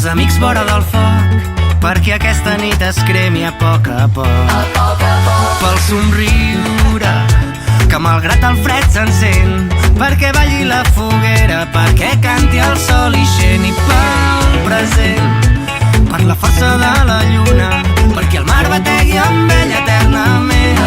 amics vora del foc, perquè aquesta nit es cremi a poc a poc. Pel somriure, que malgrat el fred s'encén, perquè balli la foguera, perquè canti el sol ixent. I pel present, per la força de la lluna, perquè el mar bategui amb ella eternament,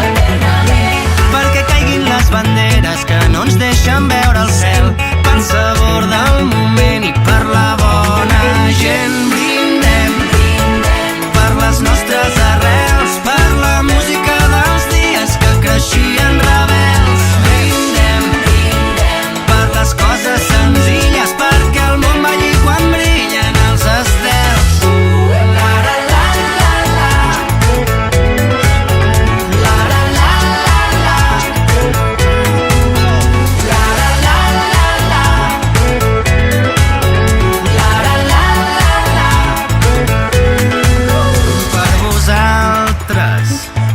perquè caiguin les banderes que no ens deixen veure el cel, pel sabor del moment i per la bona gent. Brindem per les nostres arrels, per la música dels dies que creixien rebels. Brindem per les coses senzilles, perquè el món balli quan brillen els estels.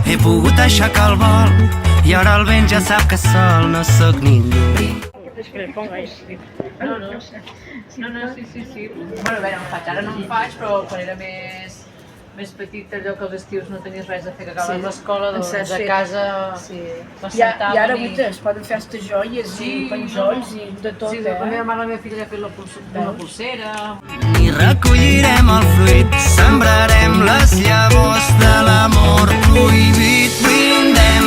He pogut aixecar el vol i ara el vent ja sap que sol no sóc ningú. ¿Quieres que le ponga ahí? No, sí. Bueno, a veure, em faig, ara no em faig, però quan era més petit, allò que als estius no tenies res a fer, que acabes l'escola, doncs a casa m'assentaven. I ara avui es poden fer hasta joies i penjolls i de tot, Sí, la meva mare i la meva filla ja ha fet la pulsera. I recollirem el fruit, sembrarem les llavors de l'amor prohibit. Brindem